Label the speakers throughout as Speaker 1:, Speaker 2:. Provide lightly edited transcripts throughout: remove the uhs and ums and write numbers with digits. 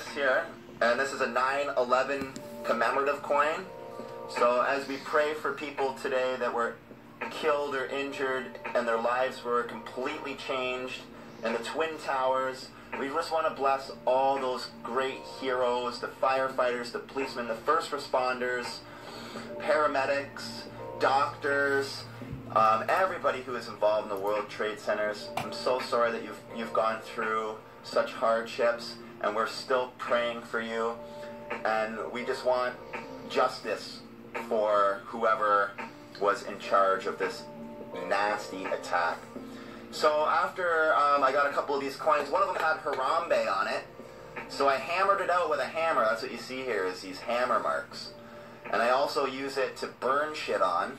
Speaker 1: this here, and this is a 9/11 commemorative coin. So as we pray for people today that were killed or injured and their lives were completely changed in the Twin Towers, we just want to bless all those great heroes, the firefighters, the policemen, the first responders, paramedics, doctors, everybody who is involved in the World Trade Centers. I'm so sorry that you've gone through such hardships, and we're still praying for you, and we just want justice for whoever was in charge of this nasty attack. So after I got a couple of these coins, one of them had Harambe on it, so I hammered it out with a hammer. That's what you see here, is these hammer marks. And I also use it to burn shit on,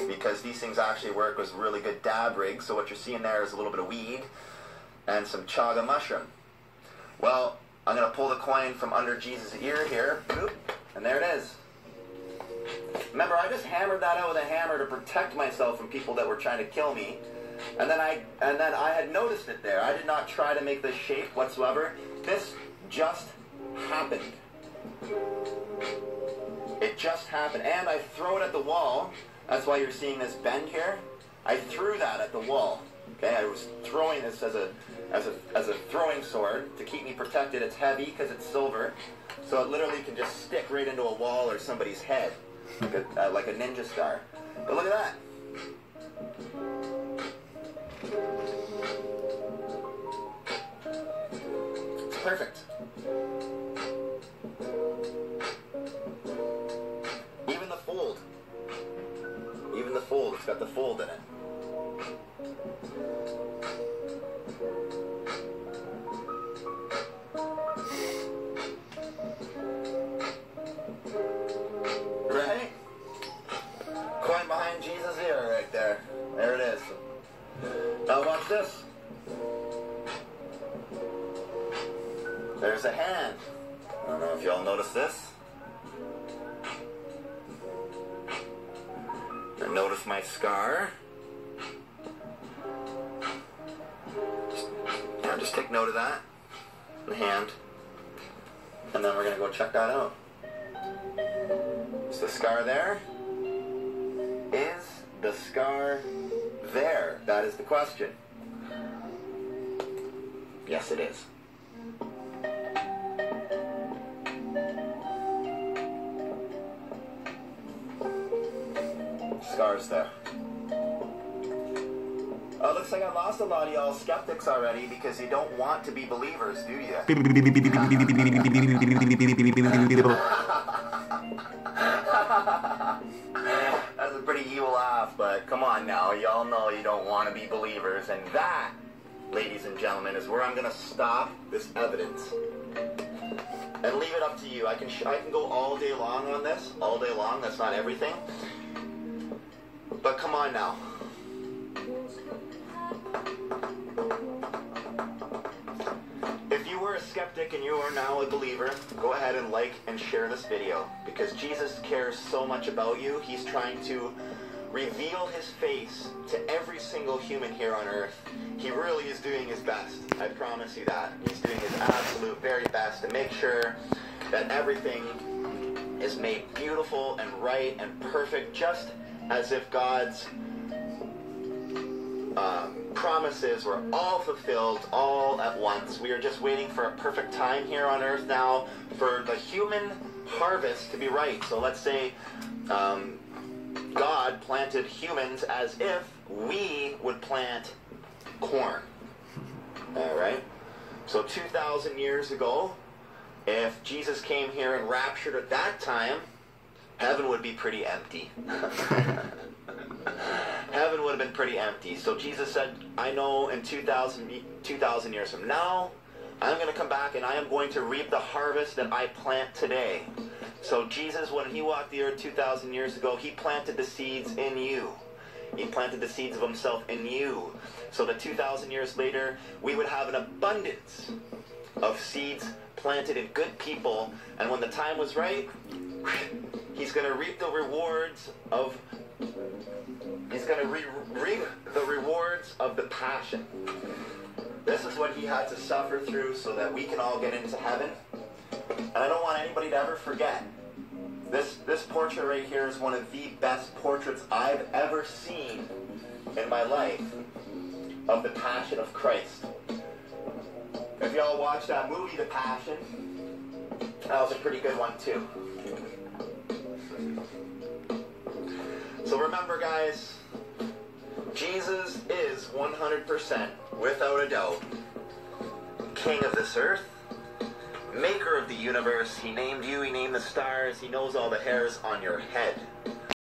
Speaker 1: because these things actually work as really good dab rigs. So what you're seeing there is a little bit of weed and some chaga mushroom. Well, I'm going to pull the coin from under Jesus' ear here, boop, and there it is. Remember, I just hammered that out with a hammer to protect myself from people that were trying to kill me. And then I had noticed it there. I did not try to make this shape whatsoever. This just happened. It just happened. And I throw it at the wall. That's why you're seeing this bend here. I threw that at the wall. Okay, I was throwing this as a throwing sword to keep me protected. It's heavy because it's silver, so it literally can just stick right into a wall or somebody's head, like a ninja star. But look at that. It's perfect. Even the fold. Even the fold, it's got the fold in it. Right? Coin behind Jesus' ear right there. There it is. Now watch this. There's a hand. I don't know if y'all notice this. And notice my scar. Just take note of that. The hand. And then we're going to go check that out. Is the scar there? Is the scar there? That is the question. Yes, it is. Scar's there. Oh, looks like I lost a lot of y'all skeptics already because you don't want to be believers, do you? That's a pretty evil laugh, but come on now. Y'all know you don't want to be believers, and that, ladies and gentlemen, is where I'm going to stop this evidence and leave it up to you. I can go all day long on this, all day long. That's not everything. But come on now. If you were a skeptic and you are now a believer, go ahead and like and share this video, because Jesus cares so much about you. He's trying to reveal his face to every single human here on earth. He really is doing his best. I promise you that. He's doing his absolute very best to make sure that everything is made beautiful and right and perfect, just as if God's promises were all fulfilled all at once. We are just waiting for a perfect time here on earth now for the human harvest to be right. So let's say God planted humans as if we would plant corn. All right? So 2,000 years ago, if Jesus came here and raptured at that time, heaven would be pretty empty. Heaven would have been pretty empty. So Jesus said, I know in 2,000 years from now, I'm going to come back and I am going to reap the harvest that I plant today. So Jesus, when he walked the earth 2,000 years ago, he planted the seeds in you. He planted the seeds of himself in you. So that 2,000 years later, we would have an abundance of seeds planted in good people. And when the time was right, he's going to reap the rewards of... He's going to reap the rewards of the passion. This is what he had to suffer through so that we can all get into heaven. And I don't want anybody to ever forget, this portrait right here is one of the best portraits I've ever seen in my life of the Passion of Christ. If y'all watched that movie, The Passion, that was a pretty good one too. So remember, guys, Jesus is 100%, without a doubt, King of this earth, maker of the universe. He named you, he named the stars, he knows all the hairs on your head.